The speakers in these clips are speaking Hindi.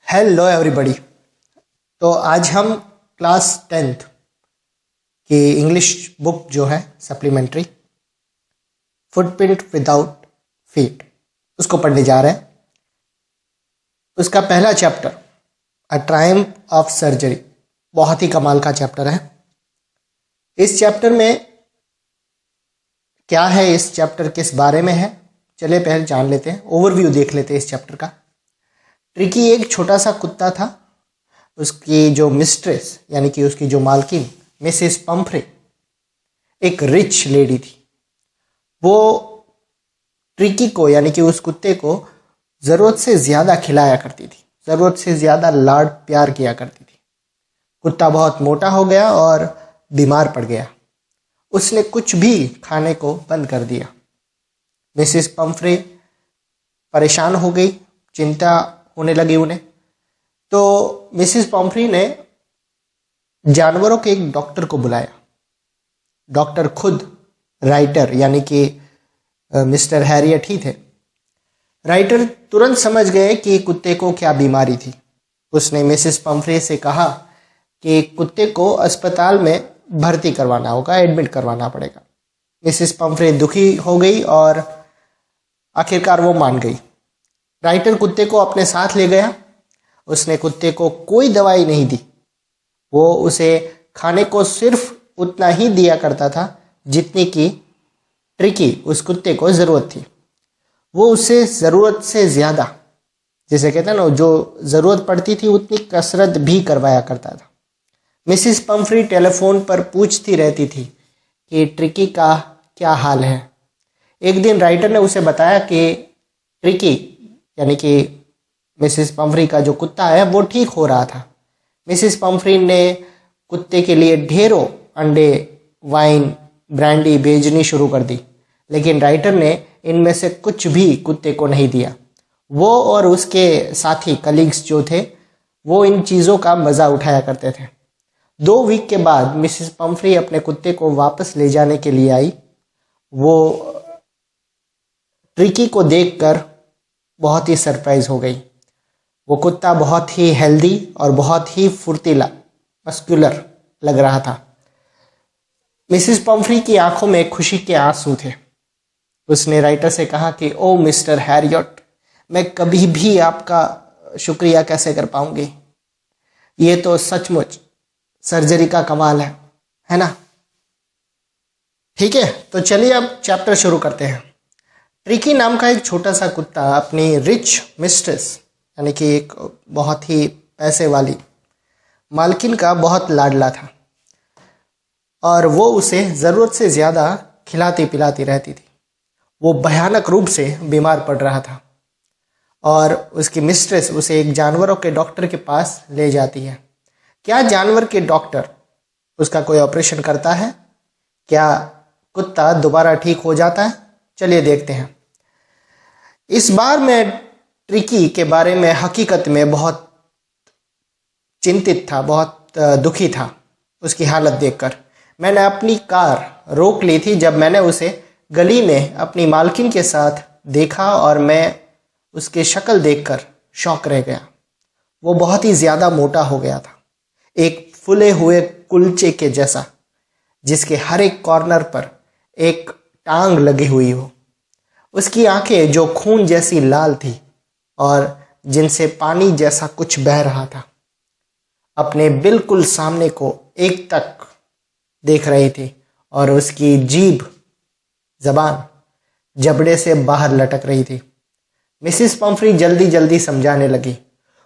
Hello everybody. तो आज हम क्लास 10th की इंग्लिश बुक जो है सप्लीमेंट्री फुटप्रिंट विदाउट फीट उसको पढ़ने जा रहे हैं। उसका पहला chapter a Triumph of surgery बहुत ही कमाल का चैप्टर है। इस चैप्टर में क्या है, इस चैप्टर किस बारे में है, चलिए पहले जान लेते हैं, ओवरव्यू देख लेते हैं इस चैप्टर का। ट्रिकी एक छोटा सा कुत्ता था। उसकी जो मिस्ट्रेस यानी कि उसकी जो मालकिन मिसेस पंफ्रे एक रिच लेडी थी। वो ट्रिकी को यानी कि उस कुत्ते को ज़रूरत से ज़्यादा खिलाया करती थी, ज़रूरत से ज़्यादा लाड प्यार किया करती थी। कुत्ता बहुत मोटा हो गया और बीमार पड़ गया। उसने कुछ भी खाने को बंद कर दिया। मिसेस पंफ्रे परेशान हो गई, चिंता होने लगी उन्हें। तो मिसेस पंफ्री ने जानवरों के एक डॉक्टर को बुलाया। डॉक्टर खुद राइटर यानी कि मिस्टर हैरियट ही थे। राइटर तुरंत समझ गए कि कुत्ते को क्या बीमारी थी। उसने मिसेस पंफ्रे से कहा कि कुत्ते को अस्पताल में भर्ती करवाना होगा, एडमिट करवाना पड़ेगा। मिसेस पंफ्रे दुखी हो गई और आखिरकार वो मान गई। राइटर कुत्ते को अपने साथ ले गया। उसने कुत्ते को कोई दवाई नहीं दी। वो उसे खाने को सिर्फ उतना ही दिया करता था जितनी की ट्रिकी उस कुत्ते को ज़रूरत थी। वो उससे ज़रूरत से ज़्यादा, जैसे कहते हैं ना, जो ज़रूरत पड़ती थी उतनी कसरत भी करवाया करता था। मिसिस पंफ्री टेलीफोन पर पूछती रहती थी कि ट्रिकी का क्या हाल है। एक दिन राइटर ने उसे बताया कि ट्रिकी यानी कि मिसिस पंफ्री का जो कुत्ता है वो ठीक हो रहा था। मिसिस पंफ्री ने कुत्ते के लिए ढेरों अंडे, वाइन, ब्रांडी भेजनी शुरू कर दी, लेकिन राइटर ने इनमें से कुछ भी कुत्ते को नहीं दिया। वो और उसके साथी कलीग्स जो थे वो इन चीज़ों का मज़ा उठाया करते थे। 2 वीक के बाद मिसिस पंफ्री अपने कुत्ते को वापस ले जाने के लिए आई। वो ट्रिकी को देखकर बहुत ही सरप्राइज हो गई। वो कुत्ता बहुत ही हेल्दी और बहुत ही फुर्तीला, मस्कुलर लग रहा था। मिसिस पंफ्री की आंखों में खुशी के आंसू थे। उसने राइटर से कहा कि ओ मिस्टर हैरियट, मैं कभी भी आपका शुक्रिया कैसे कर पाऊंगी। ये तो सचमुच सर्जरी का कमाल है ना। ठीक है, तो चलिए अब चैप्टर शुरू करते हैं। ट्रिकी नाम का एक छोटा सा कुत्ता अपनी रिच मिस्ट्रेस यानी कि एक बहुत ही पैसे वाली मालकिन का बहुत लाडला था और वो उसे ज़रूरत से ज़्यादा खिलाती पिलाती रहती थी। वो भयानक रूप से बीमार पड़ रहा था और उसकी मिस्ट्रेस उसे एक जानवरों के डॉक्टर के पास ले जाती है। क्या जानवर के डॉक्टर उसका कोई ऑपरेशन करता है? क्या कुत्ता दोबारा ठीक हो जाता है? चलिए देखते हैं। इस बार मैं ट्रिकी के बारे में हकीकत में बहुत चिंतित था, बहुत दुखी था उसकी हालत देखकर। मैंने अपनी कार रोक ली थी जब मैंने उसे गली में अपनी मालकिन के साथ देखा और मैं उसकी शक्ल देखकर शौक रह गया। वो बहुत ही ज़्यादा मोटा हो गया था, एक फूले हुए कुलचे के जैसा जिसके हर एक कॉर्नर पर एक टांग लगी हुई हो। उसकी आंखें जो खून जैसी लाल थी और जिनसे पानी जैसा कुछ बह रहा था, अपने बिल्कुल सामने को एक तक देख रही थी और उसकी जीभ, जबान जबड़े से बाहर लटक रही थी। मिसिस पंफ्री जल्दी जल्दी समझाने लगी।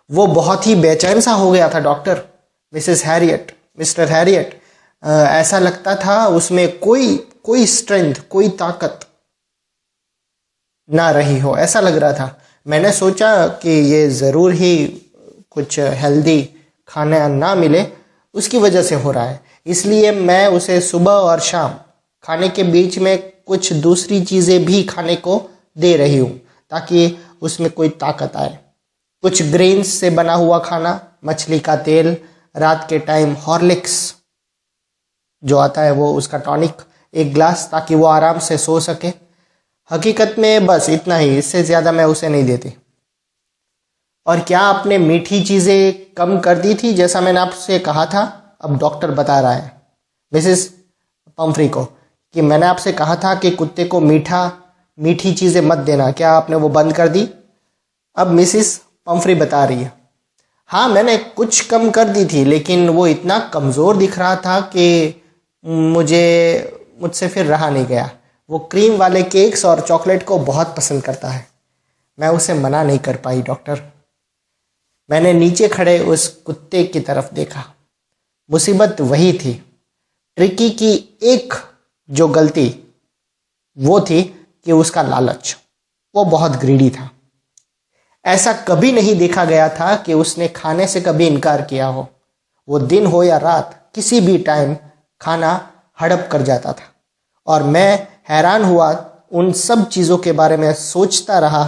वो बहुत ही बेचैन सा हो गया था doctor. Mrs Harriet, mister Harriet, ऐसा लगता था उसमें कोई स्ट्रेंथ, कोई ताकत ना रही हो, ऐसा लग रहा था। मैंने सोचा कि ये ज़रूर ही कुछ हेल्दी खाना ना मिले उसकी वजह से हो रहा है, इसलिए मैं उसे सुबह और शाम खाने के बीच में कुछ दूसरी चीज़ें भी खाने को दे रही हूँ ताकि उसमें कोई ताकत आए। कुछ ग्रेन्स से बना हुआ खाना, मछली का तेल, रात के टाइम हॉर्लिक्स जो आता है वो उसका टॉनिक 1 ग्लास ताकि वो आराम से सो सके। हकीकत में बस इतना ही, इससे ज़्यादा मैं उसे नहीं देती। और क्या आपने मीठी चीज़ें कम कर दी थी जैसा मैंने आपसे कहा था? अब डॉक्टर बता रहा है मिसेस पंफ्री को कि मैंने आपसे कहा था कि कुत्ते को मीठी चीज़ें मत देना, क्या आपने वो बंद कर दी? अब मिसेस पंफ्री बता रही है, हाँ मैंने कुछ कम कर दी थी, लेकिन वो इतना कमज़ोर दिख रहा था कि मुझसे फिर रहा नहीं गया। वो क्रीम वाले केक्स और चॉकलेट को बहुत पसंद करता है। मैं उसे मना नहीं कर पाई डॉक्टर। मैंने नीचे खड़े उस कुत्ते की तरफ देखा। मुसीबत वही थी। ट्रिकी की एक जो गलती वो थी कि उसका लालच। वो बहुत ग्रीडी था। ऐसा कभी नहीं देखा गया था कि उसने खाने से कभी इनकार किया हो। वो दिन हो या रात किसी भी टाइम खाना हड़प कर जाता था और मैं हैरान हुआ उन सब चीज़ों के बारे में सोचता रहा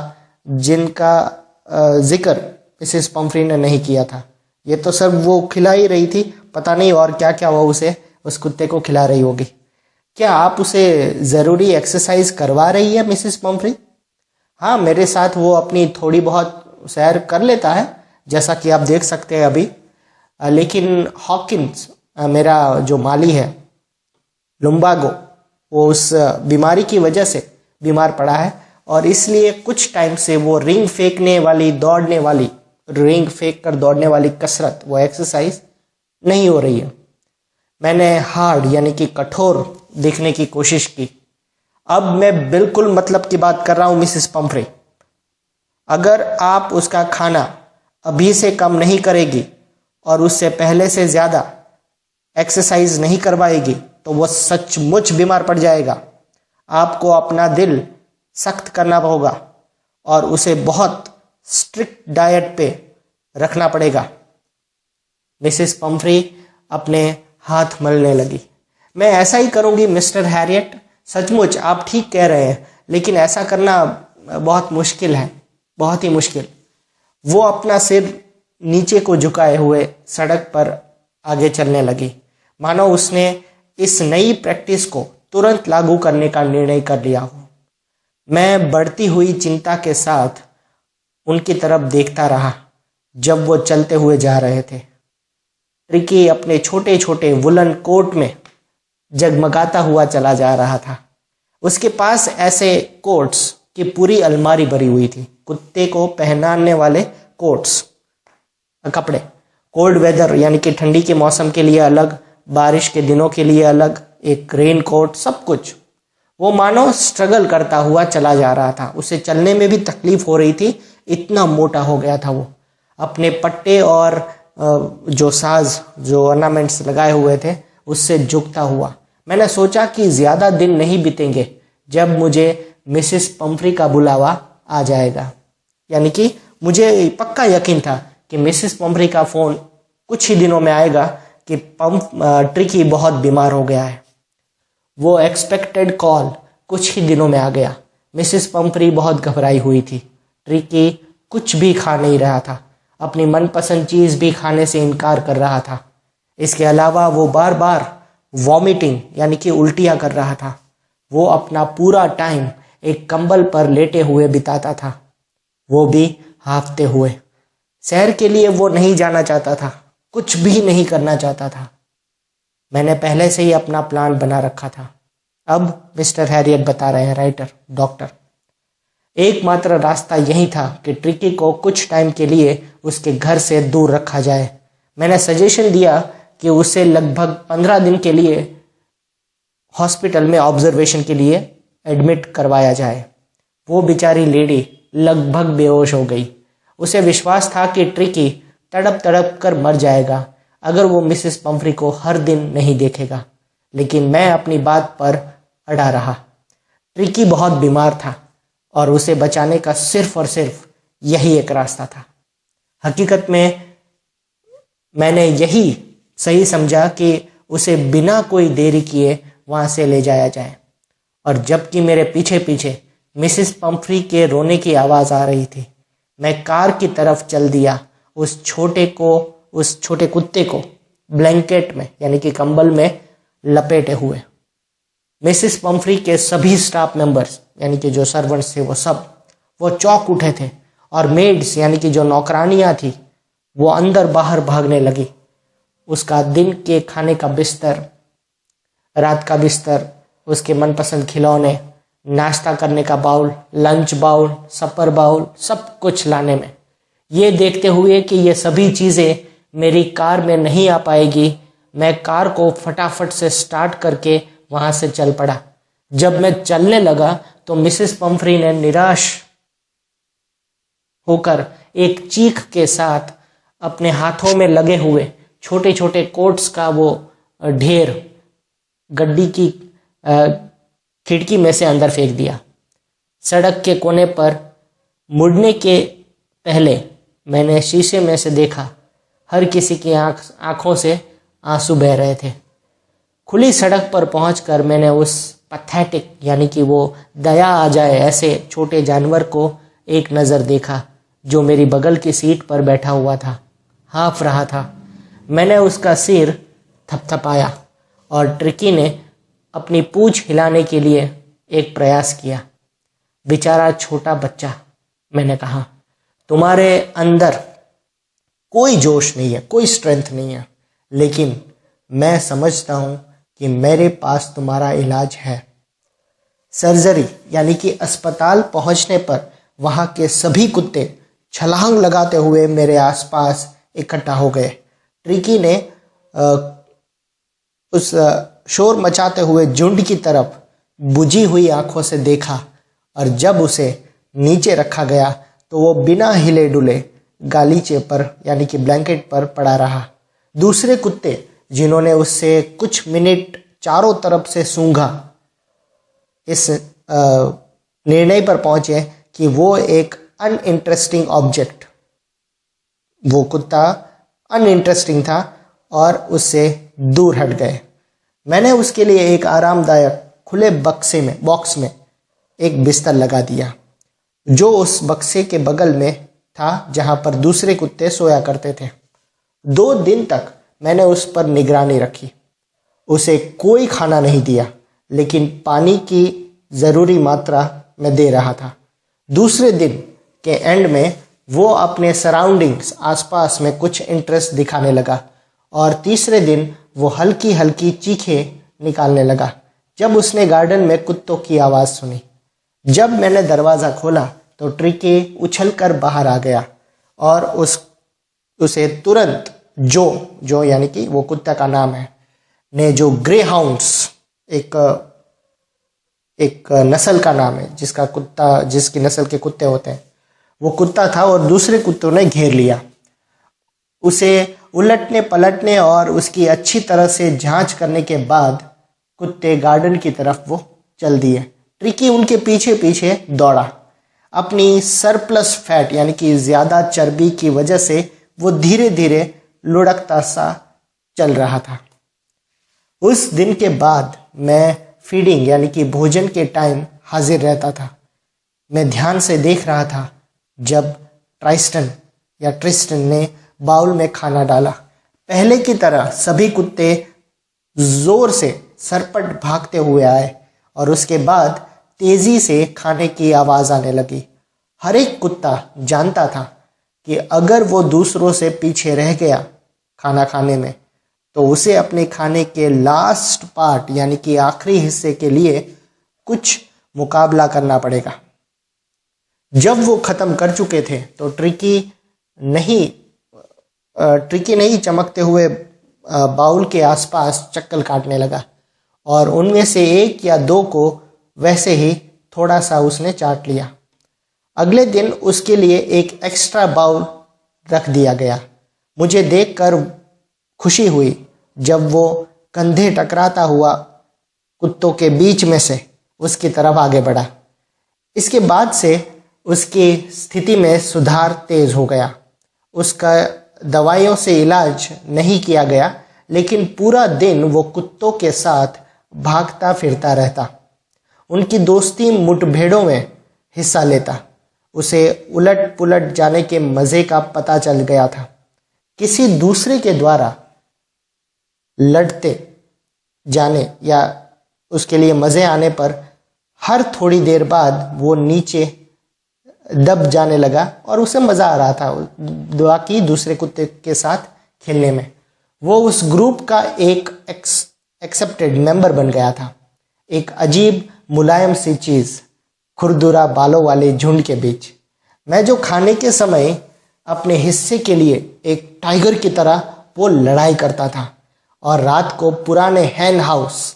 जिनका जिक्र मिसेस पंफ्री ने नहीं किया था। ये तो सब वो खिला ही रही थी, पता नहीं और क्या क्या वो उस कुत्ते को खिला रही होगी। क्या आप उसे ज़रूरी एक्सरसाइज करवा रही है मिसेस पंफ्री? हाँ, मेरे साथ वो अपनी थोड़ी बहुत सैर कर लेता है जैसा कि आप देख सकते हैं अभी। लेकिन हॉकिंस मेरा जो माली है, लुम्बागो, वो उस बीमारी की वजह से बीमार पड़ा है और इसलिए कुछ टाइम से वो रिंग फेंक कर दौड़ने वाली कसरत, वो एक्सरसाइज नहीं हो रही है। मैंने हार्ड यानी कि कठोर दिखने की कोशिश की। अब मैं बिल्कुल मतलब की बात कर रहा हूँ मिसेस पंफ्रे। अगर आप उसका खाना अभी से कम नहीं करेगी और उससे पहले से ज़्यादा एक्सरसाइज नहीं करवाएगी तो वो सचमुच बीमार पड़ जाएगा। आपको अपना दिल सख्त करना होगा और उसे बहुत स्ट्रिक्ट डाइट पे रखना पड़ेगा। मिसेस पंफ्री अपने हाथ मलने लगी। मैं ऐसा ही करूंगी मिस्टर हैरियट, सचमुच आप ठीक कह रहे हैं, लेकिन ऐसा करना बहुत मुश्किल है, बहुत ही मुश्किल। वो अपना सिर नीचे को झुकाए हुए सड़क पर आगे चलने लगी, मानो उसने इस नई प्रैक्टिस को तुरंत लागू करने का निर्णय कर लिया हो। मैं बढ़ती हुई चिंता के साथ उनकी तरफ देखता रहा जब वो चलते हुए जा रहे थे। ट्रिकी अपने छोटे छोटे वुलन कोट में जगमगाता हुआ चला जा रहा था। उसके पास ऐसे कोट्स की पूरी अलमारी भरी हुई थी। कुत्ते को पहनाने वाले कोट्स, कपड़े, कोल्ड वेदर यानी कि ठंडी के मौसम के लिए अलग, बारिश के दिनों के लिए अलग, एक रेन कोट, सब कुछ। वो मानो स्ट्रगल करता हुआ चला जा रहा था। उसे चलने में भी तकलीफ हो रही थी, इतना मोटा हो गया था वो। अपने पट्टे और जो साज, जो ऑर्नामेंट्स लगाए हुए थे, उससे झुकता हुआ। मैंने सोचा कि ज़्यादा दिन नहीं बीतेंगे जब मुझे मिसेस पंफ्री का बुलावा आ जाएगा। यानी कि मुझे पक्का यकीन था कि मिसेस पंफ्री का फ़ोन कुछ ही दिनों में आएगा कि ट्रिकी बहुत बीमार हो गया है। वो एक्सपेक्टेड कॉल कुछ ही दिनों में आ गया। मिसेस पंफ्री बहुत घबराई हुई थी। ट्रिकी कुछ भी खा नहीं रहा था, अपनी मनपसंद चीज़ भी खाने से इनकार कर रहा था। इसके अलावा वो बार बार वॉमिटिंग यानी कि उल्टियाँ कर रहा था। वो अपना पूरा टाइम एक कंबल पर लेटे हुए बिताता था, वो भी हांफते हुए। सैर के लिए वो नहीं जाना चाहता था, कुछ भी नहीं करना चाहता था। मैंने पहले से ही अपना प्लान बना रखा था। अब मिस्टर हैरियट बता रहे हैं राइटर, डॉक्टर, एकमात्र रास्ता यही था कि ट्रिकी को कुछ टाइम के लिए उसके घर से दूर रखा जाए। मैंने सजेशन दिया कि उसे लगभग 15 दिन के लिए हॉस्पिटल में ऑब्जर्वेशन के लिए एडमिट करवाया जाए। वो बेचारी लेडी लगभग बेहोश हो गई। उसे विश्वास था कि ट्रिकी तड़प तड़प कर मर जाएगा अगर वो मिसेस पंफ्री को हर दिन नहीं देखेगा। लेकिन मैं अपनी बात पर अड़ा रहा। ट्रिकी बहुत बीमार था और उसे बचाने का सिर्फ और सिर्फ यही एक रास्ता था। हकीकत में मैंने यही सही समझा कि उसे बिना कोई देरी किए वहाँ से ले जाया जाए। और जबकि मेरे पीछे पीछे मिसेस पंफ्री के रोने की आवाज़ आ रही थी, मैं कार की तरफ चल दिया, उस छोटे कुत्ते को ब्लैंकेट में यानी कि कंबल में लपेटे हुए। मिसेस पंफ्री के सभी स्टाफ मेंबर्स यानी कि जो सर्वेंट्स थे वो चौंक उठे थे और मेड्स यानी कि जो नौकरानियां थी वो अंदर बाहर भागने लगी। उसका दिन के खाने का बिस्तर, रात का बिस्तर, उसके मनपसंद खिलौने, नाश्ता करने का बाउल, लंच बाउल, सपर बाउल, सब कुछ लाने में। ये देखते हुए कि ये सभी चीज़ें मेरी कार में नहीं आ पाएगी, मैं कार को फटाफट से स्टार्ट करके वहाँ से चल पड़ा। जब मैं चलने लगा तो मिसेस पम्फ्री ने निराश होकर एक चीख के साथ अपने हाथों में लगे हुए छोटे छोटे कोट्स का वो ढेर गड्डी की खिड़की में से अंदर फेंक दिया। सड़क के कोने पर मुड़ने के पहले मैंने शीशे में से देखा, हर किसी की आंखों से आंसू बह रहे थे। खुली सड़क पर पहुंचकर मैंने उस पैथेटिक यानी कि वो दया आ जाए ऐसे छोटे जानवर को एक नज़र देखा जो मेरी बगल की सीट पर बैठा हुआ था, हाँफ रहा था। मैंने उसका सिर थपथपाया और ट्रिकी ने अपनी पूंछ हिलाने के लिए एक प्रयास किया। बेचारा छोटा बच्चा, मैंने कहा, तुम्हारे अंदर कोई जोश नहीं है, कोई स्ट्रेंथ नहीं है, लेकिन मैं समझता हूं कि मेरे पास तुम्हारा इलाज है। सर्जरी यानी कि अस्पताल पहुंचने पर वहां के सभी कुत्ते छलांग लगाते हुए मेरे आसपास इकट्ठा हो गए। ट्रिकी ने उस शोर मचाते हुए झुंड की तरफ बुझी हुई आंखों से देखा और जब उसे नीचे रखा गया तो वो बिना हिले डुले गालीचे पर यानी कि ब्लैंकेट पर पड़ा रहा। दूसरे कुत्ते जिन्होंने उससे कुछ मिनट चारों तरफ से सूंघा इस निर्णय पर पहुंचे कि वो एक अनइंटरेस्टिंग ऑब्जेक्ट, वो कुत्ता अनइंटरेस्टिंग था और उससे दूर हट गए। मैंने उसके लिए एक आरामदायक खुले बॉक्स में एक बिस्तर लगा दिया जो उस बक्से के बगल में था जहां पर दूसरे कुत्ते सोया करते थे। 2 दिन तक मैंने उस पर निगरानी रखी। उसे कोई खाना नहीं दिया, लेकिन पानी की ज़रूरी मात्रा में दे रहा था। दूसरे दिन के एंड में वो अपने सराउंडिंग्स आसपास में कुछ इंटरेस्ट दिखाने लगा और तीसरे दिन वो हल्की हल्की चीखें निकालने लगा जब उसने गार्डन में कुत्तों की आवाज़ सुनी। जब मैंने दरवाज़ा खोला तो ट्रिकी उछलकर बाहर आ गया और उसे तुरंत जो यानी कि वो कुत्ता का नाम है ने जो ग्रे हाउंड्स एक नस्ल का नाम है जिसकी नस्ल के कुत्ते होते हैं, वो कुत्ता था और दूसरे कुत्तों ने घेर लिया। उसे उलटने पलटने और उसकी अच्छी तरह से जांच करने के बाद कुत्ते गार्डन की तरफ वो चल दिए। ट्रिकी उनके पीछे पीछे दौड़ा। अपनी सरप्लस फैट यानी कि ज़्यादा चर्बी की वजह से वो धीरे धीरे लुढ़कता सा चल रहा था। उस दिन के बाद मैं फीडिंग यानी कि भोजन के टाइम हाजिर रहता था। मैं ध्यान से देख रहा था जब ट्रिस्टन ने बाउल में खाना डाला। पहले की तरह सभी कुत्ते जोर से सरपट भागते हुए आए और उसके बाद तेजी से खाने की आवाज आने लगी। हर एक कुत्ता जानता था कि अगर वो दूसरों से पीछे रह गया खाना खाने में तो उसे अपने खाने के लास्ट पार्ट यानी कि आखिरी हिस्से के लिए कुछ मुकाबला करना पड़ेगा। जब वो खत्म कर चुके थे तो ट्रिकी नहीं चमकते हुए बाउल के आसपास चक्कर काटने लगा और उनमें से 1 या 2 को वैसे ही थोड़ा सा उसने चाट लिया। अगले दिन उसके लिए एक एक्स्ट्रा बाउल रख दिया गया। मुझे देखकर खुशी हुई जब वो कंधे टकराता हुआ कुत्तों के बीच में से उसकी तरफ आगे बढ़ा। इसके बाद से उसकी स्थिति में सुधार तेज हो गया। उसका दवाइयों से इलाज नहीं किया गया, लेकिन पूरा दिन वो कुत्तों के साथ भागता फिरता रहता, उनकी दोस्ती मुठभेड़ों में हिस्सा लेता। उसे उलट पुलट जाने के मज़े का पता चल गया था। किसी दूसरे के द्वारा लड़ते जाने या उसके लिए मज़े आने पर हर थोड़ी देर बाद वो नीचे दब जाने लगा और उसे मज़ा आ रहा था बाकी दूसरे कुत्ते के साथ खेलने में। वो उस ग्रुप का एक एक्सेप्टेड मेंबर बन गया था, एक अजीब मुलायम सी चीज़ खुरदुरा बालों वाले झुंड के बीच। मैं जो खाने के समय अपने हिस्से के लिए एक टाइगर की तरह वो लड़ाई करता था और रात को पुराने हैन हाउस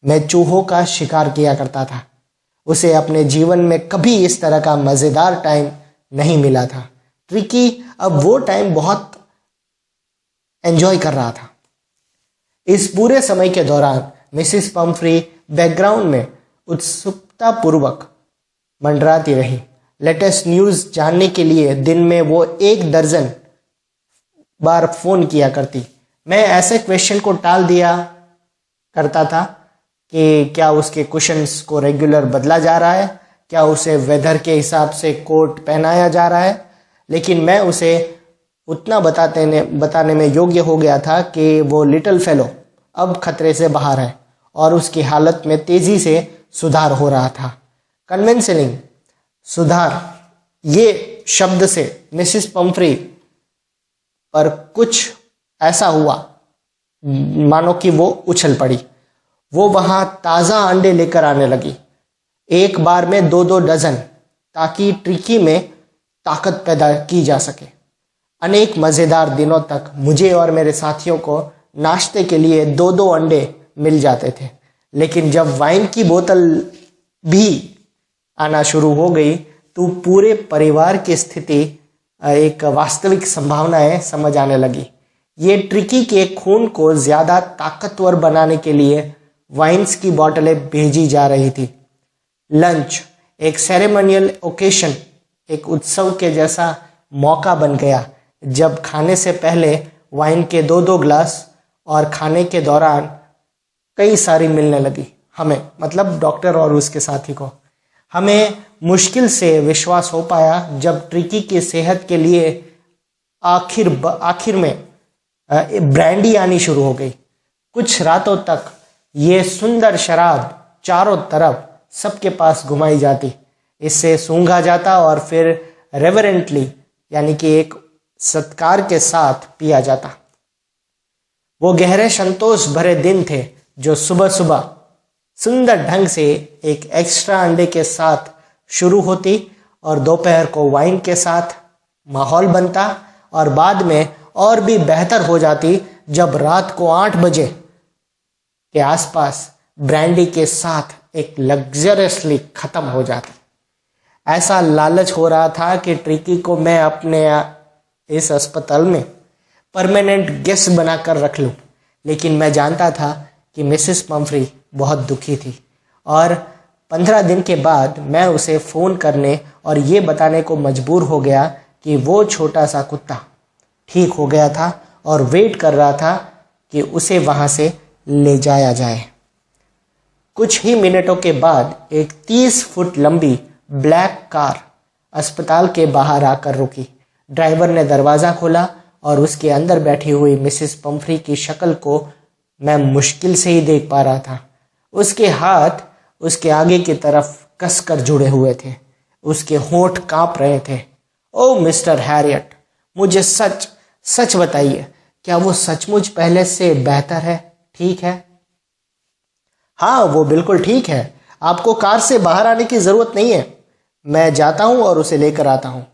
में चूहों का शिकार किया करता था। उसे अपने जीवन में कभी इस तरह का मज़ेदार टाइम नहीं मिला था। ट्रिकी अब वो टाइम बहुत एंजॉय कर रहा था। इस पूरे समय के दौरान मिसिस पम्फ्री बैकग्राउंड में उत्सुकता पूर्वक मंडराती रही। लेटेस्ट न्यूज़ जानने के लिए दिन में वो 1 दर्जन बार फ़ोन किया करती। मैं ऐसे क्वेश्चन को टाल दिया करता था कि क्या उसके कुशन्स को रेगुलर बदला जा रहा है, क्या उसे वेदर के हिसाब से कोट पहनाया जा रहा है। लेकिन मैं उसे उतना बताने में योग्य हो गया था कि वो लिटिल फेलो अब खतरे से बाहर है और उसकी हालत में तेज़ी से सुधार हो रहा था। कन्विंसिंग सुधार, ये शब्द से मिसिस पम्फ्री पर कुछ ऐसा हुआ मानो कि वो उछल पड़ी। वो वहाँ ताज़ा अंडे लेकर आने लगी, एक बार में 2-2 डजन, ताकि ट्रिकी में ताकत पैदा की जा सके। अनेक मज़ेदार दिनों तक मुझे और मेरे साथियों को नाश्ते के लिए 2-2 अंडे मिल जाते थे। लेकिन जब वाइन की बोतल भी आना शुरू हो गई तो पूरे परिवार की स्थिति एक वास्तविक संभावनाएं समझ आने लगी। ये ट्रिकी के खून को ज़्यादा ताकतवर बनाने के लिए वाइन्स की बोतलें भेजी जा रही थी। लंच एक सेरेमोनियल ओकेशन, एक उत्सव के जैसा मौका बन गया, जब खाने से पहले वाइन के 2-2 ग्लास और खाने के दौरान कई सारी मिलने लगी। हमें, मतलब डॉक्टर और उसके साथी को, हमें मुश्किल से विश्वास हो पाया जब ट्रिकी की सेहत के लिए आखिर में ब्रांडी आनी शुरू हो गई। कुछ रातों तक ये सुंदर शराब चारों तरफ सबके पास घुमाई जाती, इससे सूंघा जाता और फिर रेवरेंटली यानी कि एक सत्कार के साथ पिया जाता। वो गहरे संतोष भरे दिन थे जो सुबह सुबह सुंदर ढंग से एक एक्स्ट्रा अंडे के साथ शुरू होती और दोपहर को वाइन के साथ माहौल बनता और बाद में और भी बेहतर हो जाती जब रात को 8 बजे के आसपास ब्रांडी के साथ एक लग्जरियसली खत्म हो जाता। ऐसा लालच हो रहा था कि ट्रिकी को मैं अपने इस अस्पताल में परमानेंट गेस्ट बनाकर रख लूं। लेकिन मैं जानता था कि मिसेस पम्फ्री बहुत दुखी थी और 15 दिन के बाद मैं उसे फ़ोन करने और ये बताने को मजबूर हो गया कि वो छोटा सा कुत्ता ठीक हो गया था और वेट कर रहा था कि उसे वहाँ से ले जाया जाए। कुछ ही मिनटों के बाद एक 30 फुट लंबी ब्लैक कार अस्पताल के बाहर आकर रुकी। ड्राइवर ने दरवाज़ा खोला और उसके अंदर बैठी हुई मिसेस पम्फ्री की शक्ल को मैं मुश्किल से ही देख पा रहा था। उसके हाथ उसके आगे की तरफ कसकर जुड़े हुए थे, उसके होंठ कांप रहे थे। ओ मिस्टर हैरियट, मुझे सच बताइए, क्या वो सचमुच पहले से बेहतर है, ठीक है? हाँ, वो बिल्कुल ठीक है। आपको कार से बाहर आने की ज़रूरत नहीं है, मैं जाता हूँ और उसे लेकर आता हूँ।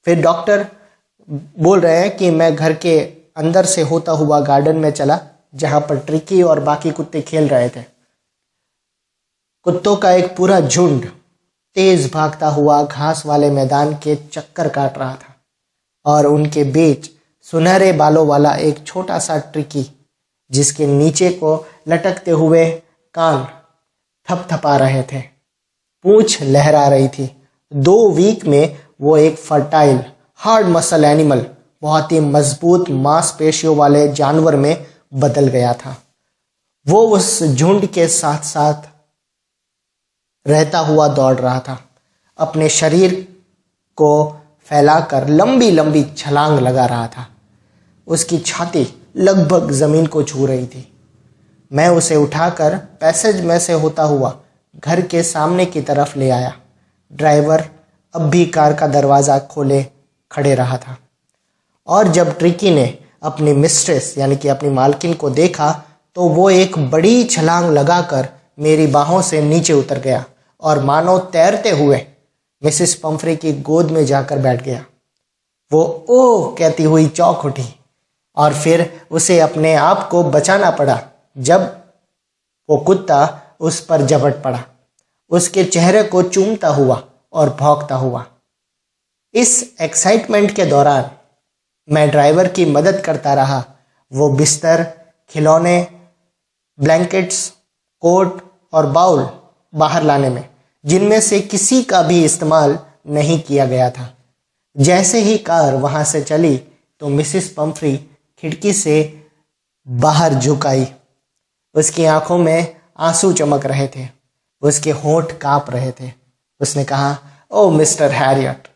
फिर डॉक्टर बोल रहे हैं कि मैं घर के अंदर से होता हुआ गार्डन में चला जहाँ पर ट्रिकी और बाकी कुत्ते खेल रहे थे। कुत्तों का एक पूरा झुंड तेज भागता हुआ घास वाले मैदान के चक्कर काट रहा था और उनके बीच सुनहरे बालों वाला एक छोटा सा ट्रिकी जिसके नीचे को लटकते हुए कान थपथपा रहे थे, पूंछ लहरा रही थी। 2 वीक में वो एक फर्टाइल हार्ड मसल एनिमल, बहुत ही मजबूत मांसपेशियों वाले जानवर में बदल गया था। वो उस झुंड के साथ साथ रहता हुआ दौड़ रहा था, अपने शरीर को फैलाकर लंबी लंबी छलांग लगा रहा था। उसकी छाती लगभग जमीन को छू रही थी। मैं उसे उठाकर पैसेज में से होता हुआ घर के सामने की तरफ ले आया। ड्राइवर अब भी कार का दरवाज़ा खोले खड़े रहा था। और जब ट्रिकी ने अपनी मिस्ट्रेस यानी कि अपनी मालकिन को देखा तो वो एक बड़ी छलांग लगाकर मेरी बाहों से नीचे उतर गया और मानो तैरते हुए मिसेस पंफ्रे की गोद में जाकर बैठ गया। वो ओह कहती हुई चौंक उठी और फिर उसे अपने आप को बचाना पड़ा जब वो कुत्ता उस पर झपट पड़ा, उसके चेहरे को चूमता हुआ और भौंकता हुआ। इस एक्साइटमेंट के दौरान मैं ड्राइवर की मदद करता रहा वो बिस्तर, खिलौने, ब्लैंकेट्स, कोट और बाउल बाहर लाने में, जिनमें से किसी का भी इस्तेमाल नहीं किया गया था। जैसे ही कार वहां से चली तो मिसेस पंफ्री खिड़की से बाहर झुक आई। उसकी आंखों में आंसू चमक रहे थे, उसके होंठ कांप रहे थे। उसने कहा, ओ मिस्टर हैरियट।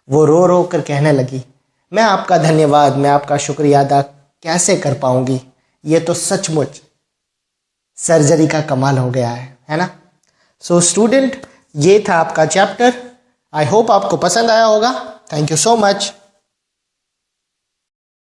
वो रो रो कर कहने लगी, मैं आपका धन्यवाद, मैं आपका शुक्रिया अदा कैसे कर पाऊंगी। ये तो सचमुच सर्जरी का कमाल हो गया है ना। सो स्टूडेंट, ये था आपका चैप्टर। आई होप आपको पसंद आया होगा। Thank you so much.